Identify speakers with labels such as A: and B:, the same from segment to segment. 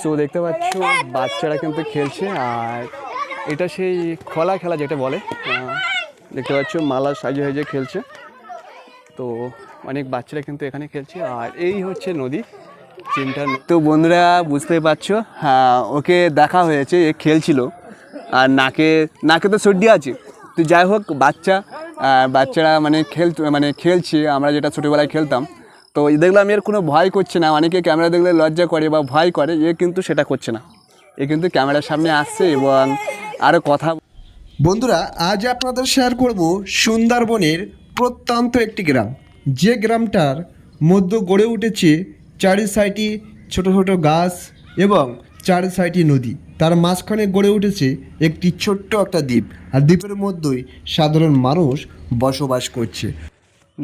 A: So দেখতে পাচ্ছ বাচ্চারা কিন্তু খেলছে, আর এটা সেই খোলা খেলা যেটা বলে। দেখতে পাচ্ছ মালা সাজিয়ে সাজিয়ে খেলছে, তো অনেক বাচ্চারা কিন্তু এখানে খেলছে। আর এই হচ্ছে নদী চিমটা। তো বন্ধুরা বুঝতেই পারছো, হ্যাঁ ওকে দেখা হয়েছে, এ খেলছিল আর নাকে তো সর্দি আছে। তো যাই হোক বাচ্চারা খেলছে, আমরা যেটা ছোটোবেলায় খেলতাম। তো দেখলাম এর কোনো ভয় করছে না, অনেকে ক্যামেরা দেখলে লজ্জা করে বা ভয় করে, এ কিন্তু সেটা করছে না, এ কিন্তু ক্যামেরার সামনে আসছে এবং আরও কথা।
B: বন্ধুরা আজ আপনাদের শেয়ার করব সুন্দরবনের প্রত্যন্ত একটি গ্রাম, যে গ্রামটার মধ্যে গড়ে উঠেছে চারি সাইডে ছোট ছোট গাছ এবং চারি সাইডে নদী। তার মাঝখানে গড়ে উঠেছে একটি ছোট্ট একটা দ্বীপ, আর দ্বীপের মধ্যেই সাধারণ মানুষ বসবাস করছে।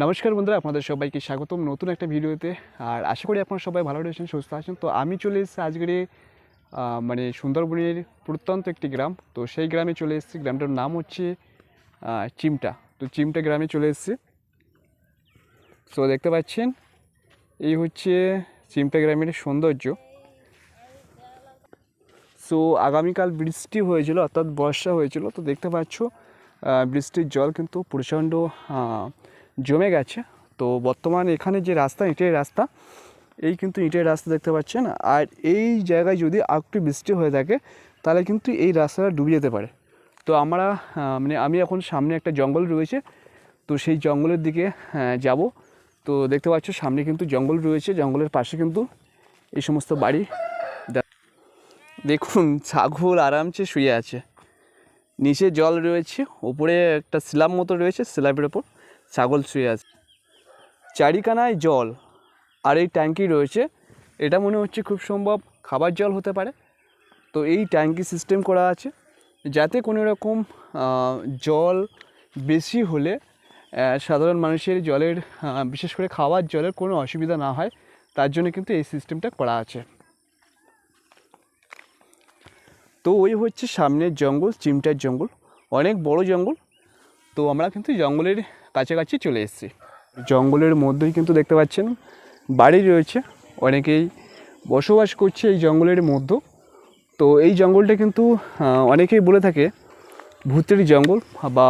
A: নমস্কার বন্ধুরা, আপনাদের সবাইকে স্বাগতম নতুন একটা ভিডিওতে। আর আশা করি আপনারা সবাই ভালো রয়েছেন, সুস্থ আছেন। তো আমি চলে এসেছি আজকে সুন্দরবনের প্রত্যন্ত একটি গ্রাম। তো সেই গ্রামে চলে এসেছি, গ্রামটার নাম হচ্ছে চিমটা। তো চিমটা গ্রামে চলে এসেছি। সো দেখতে পাচ্ছেন এই হচ্ছে চিমটা গ্রামের সৌন্দর্য। সো আগামীকাল বৃষ্টি হয়েছিল, অর্থাৎ বর্ষা হয়েছিল। তো দেখতে পাচ্ছ বৃষ্টির জল কিন্তু প্রচণ্ড জমে গেছে। তো বর্তমানে এখানে যে রাস্তা, ইটের রাস্তা, এই কিন্তু ইটের রাস্তা দেখতে পাচ্ছেন। আর এই জায়গায় যদি একটু বৃষ্টি হয়ে থাকে তাহলে কিন্তু এই রাস্তাটা ডুবে যেতে পারে। তো আমি এখন সামনে একটা জঙ্গল রয়েছে, তো সেই জঙ্গলের দিকে যাব। তো দেখতে পাচ্ছ সামনে কিন্তু জঙ্গল রয়েছে, জঙ্গলের পাশে কিন্তু এই সমস্ত বাড়ি। দেখুন ছাগল আরামসে শুয়ে আছে, নিচে জল রয়েছে, উপরে একটা স্ল্যাব মতো রয়েছে, স্ল্যাবের ওপর ছাগল শুয়ে আছে। চারিখানায় জল আর এই ট্যাঙ্কি রয়েছে, এটা মনে হচ্ছে খুব সম্ভব খাবার জল হতে পারে। তো এই ট্যাঙ্কি সিস্টেম করা আছে যাতে কোনো রকম জল বেশি হলে সাধারণ মানুষের জলের বিশেষ করে খাওয়ার জলের কোনো অসুবিধা না হয়, তার জন্য কিন্তু এই সিস্টেমটা করা আছে। তো ওই হচ্ছে সামনের জঙ্গল, চিমটার জঙ্গল, অনেক বড় জঙ্গল। তো আমরা কিন্তু জঙ্গলের কাছাকাছি চলে এসেছি। জঙ্গলের মধ্যেই কিন্তু দেখতে পাচ্ছেন বাড়ি রয়েছে, অনেকেই বসবাস করছে এই জঙ্গলের মধ্যে। তো এই জঙ্গলটা কিন্তু অনেকেই বলে থাকে ভূতের জঙ্গল বা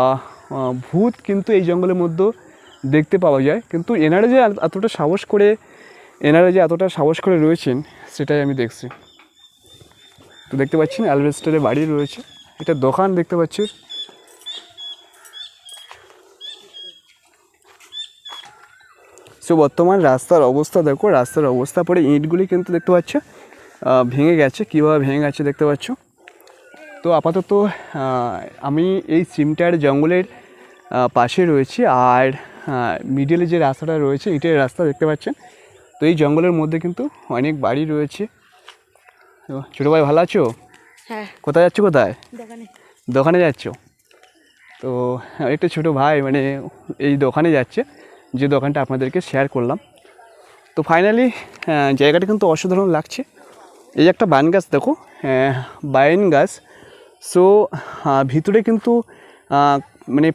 A: ভূত কিন্তু এই জঙ্গলের মধ্যে দেখতে পাওয়া যায়। কিন্তু এনারা যে এতটা সাহস করে রয়েছেন সেটাই আমি দেখছি। তো দেখতে পাচ্ছেন অ্যালবেস্টারের বাড়ি রয়েছে, এটা দোকান দেখতে পাচ্ছি। সো বর্তমান রাস্তার অবস্থা দেখো, রাস্তার অবস্থা পরে ইঁটগুলি কিন্তু দেখতে পাচ্ছ ভেঙে গেছে, কীভাবে ভেঙে গেছে দেখতে পাচ্ছ। তো আপাতত আমি এই চিমটার জঙ্গলের পাশে রয়েছি, আর মিডিলে যে রাস্তাটা রয়েছে ইটের রাস্তা দেখতে পাচ্ছেন। তো এই জঙ্গলের মধ্যে কিন্তু অনেক বাড়ি রয়েছে। ছোটো ভাই ভালো আছো?
C: হ্যাঁ।
A: কোথায় যাচ্ছ? কোথায়? দোকানে যাচ্ছ? তো একটা ছোটো ভাই এই দোকানে যাচ্ছে, যে দোকানটা আপনাদেরকে শেয়ার করলাম। তো ফাইনালি জায়গাটা কিন্তু অসাধারণ লাগছে। এই একটা বাইন গাছ দেখো, বাইন গাছ। সো ভিতরে কিন্তু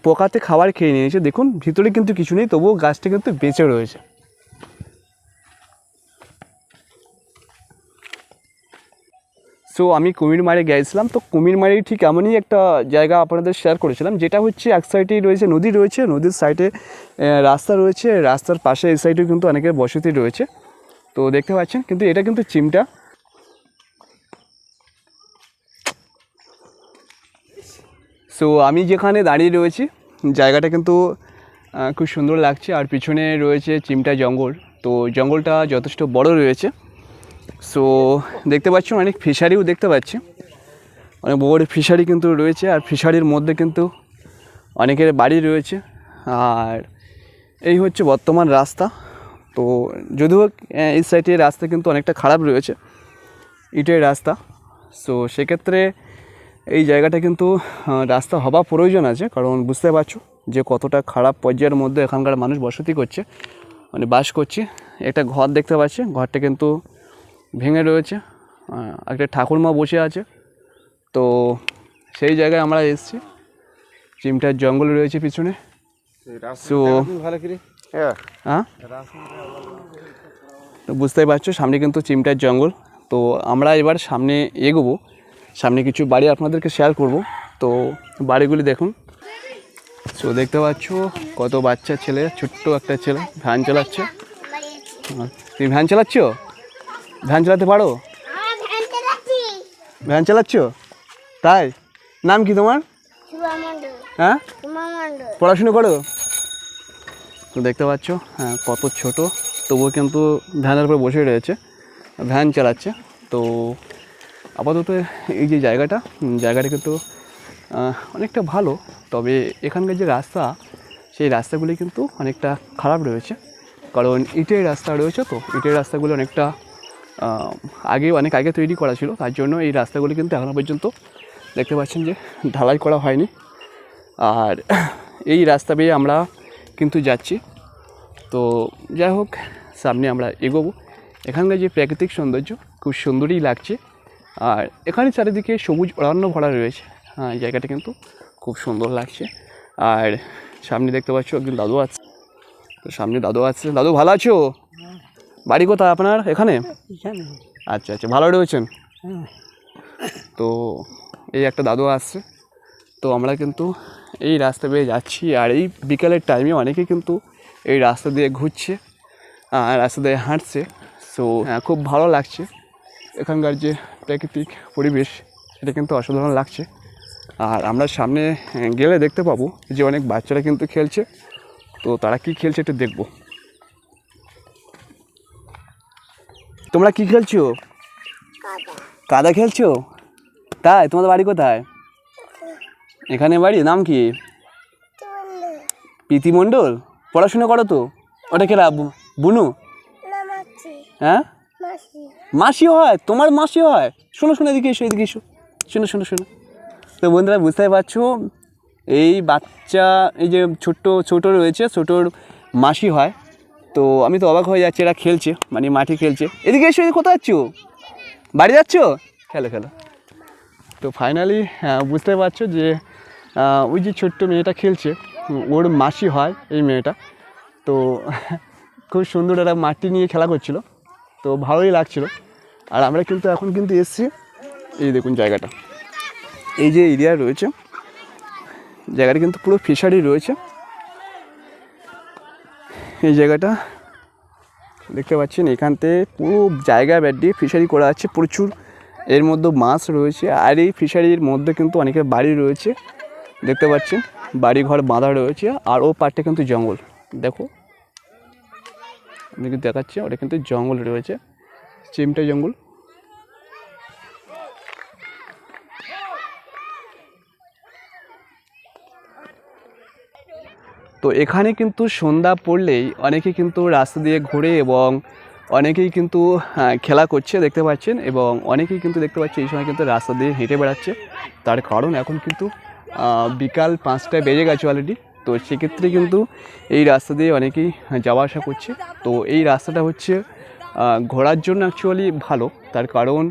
A: পোকাতে খাবার খেয়ে নিয়েছে। দেখুন ভিতরে কিন্তু কিছু নেই, তবুও গাছটা কিন্তু বেঁচে রয়েছে। সো আমি কুমিরমারি গিয়েছিলাম, তো কুমিরমারি ঠিক এমনই একটা জায়গা আপনাদের শেয়ার করেছিলাম, যেটা হচ্ছে এক সাইডেই রয়েছে নদী রয়েছে, নদীর সাইডে রাস্তা রয়েছে, রাস্তার পাশে এই সাইডেও কিন্তু অনেকের বসতি রয়েছে। তো দেখতে পাচ্ছেন কিন্তু এটা কিন্তু চিমটা। সো আমি যেখানে দাঁড়িয়ে রয়েছি জায়গাটা কিন্তু খুব সুন্দর লাগছে, আর পিছনে রয়েছে চিমটা জঙ্গল। তো জঙ্গলটা যথেষ্ট বড় রয়েছে। সো দেখতে পাচ্ছি অনেক ফিশারিও দেখতে পাচ্ছি, অনেক বড় ফিশারি কিন্তু রয়েছে, আর ফিশারির মধ্যে কিন্তু অনেকের বাড়ি রয়েছে। আর এই হচ্ছে বর্তমান রাস্তা। তো যদিও এই সাইডের রাস্তা কিন্তু অনেকটা খারাপ রয়েছে, ইটের রাস্তা। সো সেক্ষেত্রে এই জায়গাটা কিন্তু রাস্তা হওয়া প্রয়োজন আছে, কারণ বুঝতে পারছো যে কতটা খারাপ পর্যায়ের মধ্যে এখানকার মানুষ বসতি করছে, বাস করছে। একটা ঘর দেখতে পাচ্ছি, ঘরটা কিন্তু ভেঙে রয়েছে, একটা ঠাকুরমা বসে আছে। তো সেই জায়গায় আমরা এসেছি, চিমটার জঙ্গল রয়েছে পিছনে। সো হ্যাঁ, তো বুঝতেই পারছো সামনে কিন্তু চিমটার জঙ্গল। তো আমরা এবার সামনে এগোবো, সামনে কিছু বাড়ি আপনাদেরকে শেয়ার করব। তো বাড়িগুলি দেখুন। সো দেখতে পাচ্ছ কত বাচ্চা ছেলে, ছোট্ট একটা ছেলে ভ্যান চালাচ্ছে। তুমি ভ্যান চালাচ্ছ? ভ্যান চালাতে পারো? ভ্যান চালাচ্ছ? তাই? নাম কি তোমার? হ্যাঁ, পড়াশুনো করো? তো দেখতে পাচ্ছ হ্যাঁ কত ছোট, তবুও কিন্তু ভ্যানের উপর বসে রয়েছে, ভ্যান চালাচ্ছে। তো আপাতত এই যে জায়গাটা কিন্তু অনেকটা ভালো, তবে এখানকার যে রাস্তা, সেই রাস্তাগুলি কিন্তু অনেকটা খারাপ রয়েছে, কারণ ইটের রাস্তা রয়েছে। তো ইটের রাস্তাগুলো অনেকটা অনেক আগে তৈরি করা ছিল, তার জন্য এই রাস্তাগুলি কিন্তু এখনও পর্যন্ত দেখতে পাচ্ছেন যে ঢালাই করা হয়নি। আর এই রাস্তা বেয়ে আমরা কিন্তু যাচ্ছি। তো যাই হোক, সামনে আমরা এগোবো। এখানকার যে প্রাকৃতিক সৌন্দর্য খুব সুন্দরই লাগছে, আর এখানে চারিদিকে সবুজ অরণ্য ভরা রয়েছে। হ্যাঁ, জায়গাটা কিন্তু খুব সুন্দর লাগছে। আর সামনে দেখতে পাচ্ছ একজন দাদু আছে। তো সামনে দাদু আছে। দাদু ভালো আছো? বাড়ি কোথায় আপনার? এখানে? আচ্ছা আচ্ছা, ভালো রয়েছেন? তো এই একটা দাদু আসছে। তো আমরা কিন্তু এই রাস্তা বেয়ে যাচ্ছি, আর এই বিকালের টাইমে অনেকে কিন্তু এই রাস্তা দিয়ে ঘুরছে আর রাস্তা দিয়ে হাঁটছে। সো খুব ভালো লাগছে। এখানকার যে প্রাকৃতিক পরিবেশ, সেটা কিন্তু অসাধারণ লাগছে। আর আমরা সামনে গেলে দেখতে পাবো যে অনেক বাচ্চারা কিন্তু খেলছে। তো তারা কি খেলছে একটু দেখবো। তোমরা কি খেলছো? কাদা খেলছো? তাই? তোমাদের বাড়ি কোথায়? এখানে বাড়ি? নাম কি? প্রীতি মণ্ডল। পড়াশোনা করো তো? ওটা কে রাখবো? বুনু? হ্যাঁ, মাসি হয়? তোমার মাসি হয়? শোনো শোনো, এদিকে এসো, এদিকে এসো, শোনো শোনো শোনো। তো বন্ধুরা বুঝতে পারছো, এই বাচ্চা এই যে ছোটো রয়েছে, ছোটোর মাসি হয়। তো আমি তো অবাক হয়ে যাচ্ছি, এরা খেলছে, মানে মাঠে খেলছে। এদিকে এসো, কোথায় যাচ্ছ? বাড়ি যাচ্ছ? খেলো খেলো। তো ফাইনালি বুঝতে পারছো যে ওই যে ছোট্ট মেয়েটা খেলছে, ওর মাসি হয় এই মেয়েটা। তো খুব সুন্দর এরা মাটি নিয়ে খেলা করছিল, তো ভালোই লাগছিল। আর আমরা কিন্তু এখন কিন্তু এসছি, এই দেখুন জায়গাটা, এই যে এরিয়া রয়েছে, জায়গাটা কিন্তু পুরো ফিশারি রয়েছে। এই জায়গাটা দেখতে পাচ্ছেন, এখানতে পুরো জায়গা ব্যাট দিয়ে ফিশারি করা আছে, প্রচুর এর মধ্যে মাছ রয়েছে। আর এই ফিশারির মধ্যে কিন্তু অনেকের বাড়ি রয়েছে, দেখতে পাচ্ছেন বাড়ি ঘর বাঁধা রয়েছে। আর ও পার্টটা কিন্তু জঙ্গল, দেখো আমি কিন্তু দেখাচ্ছি, ওটা কিন্তু জঙ্গল রয়েছে, চিমটা জঙ্গল। তো এখানে কিন্তু সন্ধ্যা পড়লেই অনেকে কিন্তু রাস্তা দিয়ে ঘুরে এবং অনেকেই কিন্তু খেলা করছে দেখতে পাচ্ছেন, এবং অনেকেই কিন্তু দেখতে পাচ্ছি এই সময় কিন্তু রাস্তা দিয়ে হেঁটে বেড়াচ্ছে। তার কারণ এখন কিন্তু বিকাল 5টা বেজে গেছে অলরেডি। তো সেক্ষেত্রে কিন্তু এই রাস্তা দিয়ে অনেকেই যাওয়া আসা করছে। তো এই রাস্তাটা হচ্ছে ঘোরার জন্য অ্যাকচুয়ালি ভালো, তার কারণ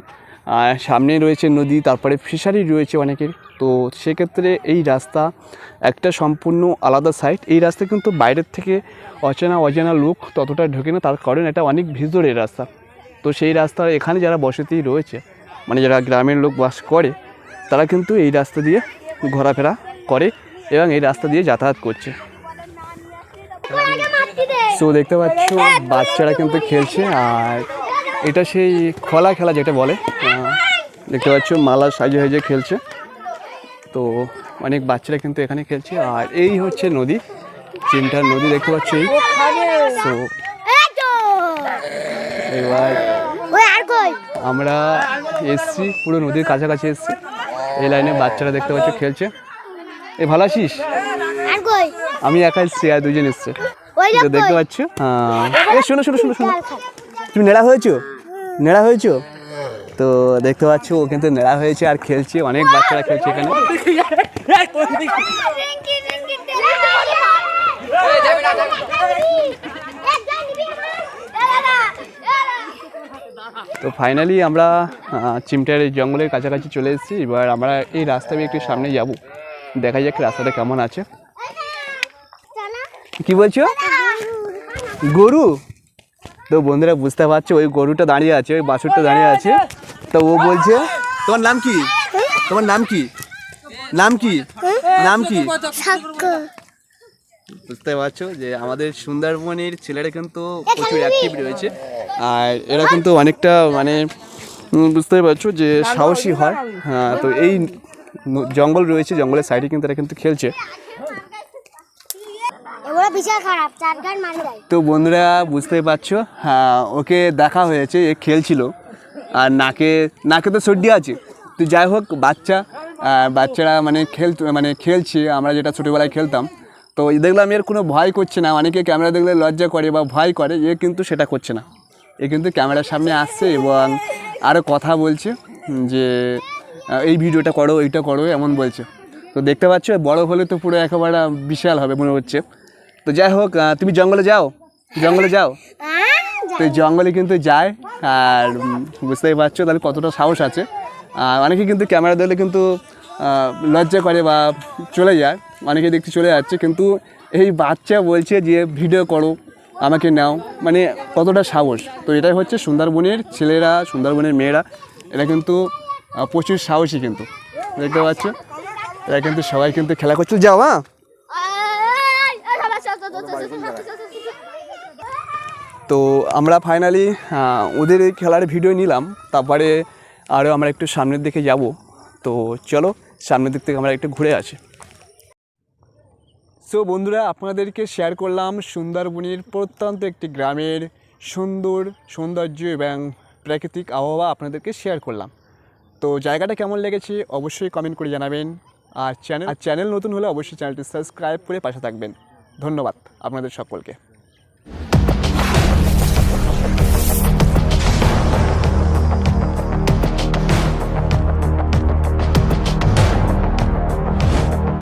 A: সামনে রয়েছে নদী, তারপরে ফিশারি রয়েছে অনেকের। তো সেক্ষেত্রে এই রাস্তা একটা সম্পূর্ণ আলাদা সাইড। এই রাস্তা কিন্তু বাইরের থেকে অজানা লোক ততটা ঢোকে না, তার কারণ এটা অনেক ভিতরের রাস্তা। তো সেই রাস্তা এখানে যারা বসতি রয়েছে, মানে যারা গ্রামের লোক বাস করে, তারা কিন্তু এই রাস্তা দিয়ে ঘোরাফেরা করে এবং এই রাস্তা দিয়ে যাতায়াত করছে। সো দেখতে পাচ্ছ বাচ্চারা কিন্তু খেলছে, আর এটা সেই খোলা খেলা যেটা বলে, দেখতে পাচ্ছ মালা সাজিয়ে খেলছে। তো অনেক বাচ্চারা কিন্তু এখানে খেলছে। আর এই হচ্ছে নদী, চিমটার নদী দেখতে পাচ্ছ। তো এবার আমরা এসছি, পুরো নদীর কাছাকাছি এসছি। এই লাইনে বাচ্চারা দেখতে পাচ্ছ খেলছে। এই ভালো আছিস? আমি একা এসছি, আর দুজন এসছে, দেখতে পাচ্ছ। হ্যাঁ, শোনো শোনো শোনো শোনো, তুমি নেড়া হয়েছো? তো দেখতে পাচ্ছ ও কিন্তু নেড়া হয়েছে আর খেলছে, অনেক বাচ্চারা খেলছে এখানে। তো ফাইনালি আমরা চিমটার জঙ্গলের কাছাকাছি চলে এসেছি। এবার আমরা এই রাস্তা দিয়ে একটু সামনে যাব, দেখা যাক রাস্তাটা কেমন আছে। কি বলছো? গরু? তো বন্ধুরা বুঝতে পারছো ওই গরুটা দাঁড়িয়ে আছে, ওই বাছুরটা দাঁড়িয়ে আছে। তো ও বলছে তোমার নাম কি, তোমার নাম কি, নাম কি, নাম কি? বুঝতে পারছো যে আমাদের সুন্দরবনের ছেলেরা কিন্তু প্রচুর অ্যাক্টিভ রয়েছে, আর এরা কিন্তু অনেকটা মানে বুঝতে পারছো যে সাহসী হয়। হ্যাঁ, তো এই জঙ্গল রয়েছে, জঙ্গলের সাইডে কিন্তু এরা কিন্তু খেলছে। তো বন্ধুরা বুঝতেই পারছো, হ্যাঁ ওকে দেখা হয়েছে, এ খেলছিল আর নাকে নাকে তো সর্দি আছে। তো যাই হোক বাচ্চারা মানে খেলছে, আমরা যেটা ছোটোবেলায় খেলতাম। তো দেখলাম এর কোনো ভয় করছে না, অনেকে ক্যামেরা দেখলে লজ্জা করে বা ভয় করে, এ কিন্তু সেটা করছে না। এ কিন্তু ক্যামেরার সামনে আসছে এবং আরও কথা বলছে যে এই ভিডিওটা করো, এইটা করো, এমন বলছে। তো দেখতে পাচ্ছ বড় হলে তো পুরো একেবারে বিশাল হবে মনে হচ্ছে। তো যাই হোক, তুমি জঙ্গলে যাও, জঙ্গলে যাও। তো জঙ্গলে কিন্তু যায়, আর বুঝতেই পারছো তাহলে কতটা সাহস আছে। অনেকে কিন্তু ক্যামেরা দিলে কিন্তু লজ্জা করে বা চলে যায়, অনেকে দেখতে চলে যাচ্ছে, কিন্তু এই বাচ্চা বলছে যে ভিডিও করো, আমাকে নাও, মানে কতটা সাহস। তো এটাই হচ্ছে সুন্দরবনের ছেলেরা, সুন্দরবনের মেয়েরা, এরা কিন্তু প্রচুর সাহসী কিন্তু। দেখতে পাচ্ছ এরা কিন্তু সবাই কিন্তু খেলা করছে। যাও, হ্যাঁ তো আমরা ফাইনালি ওদের এই খেলার ভিডিও নিলাম, তারপরে আরও আমরা একটু সামনের দিকে যাব। তো চলো সামনের দিক থেকে আমরা একটু ঘুরে আসি। সো বন্ধুরা, আপনাদেরকে শেয়ার করলাম সুন্দরবনের প্রত্যন্ত একটি গ্রামের সৌন্দর্য এবং প্রাকৃতিক আবহাওয়া আপনাদেরকে শেয়ার করলাম। তো জায়গাটা কেমন লেগেছে অবশ্যই কমেন্ট করে জানাবেন, আর চ্যানেল নতুন হলে অবশ্যই চ্যানেলটি সাবস্ক্রাইব করে পাশে থাকবেন। ধন্যবাদ আপনাদের সকলকে।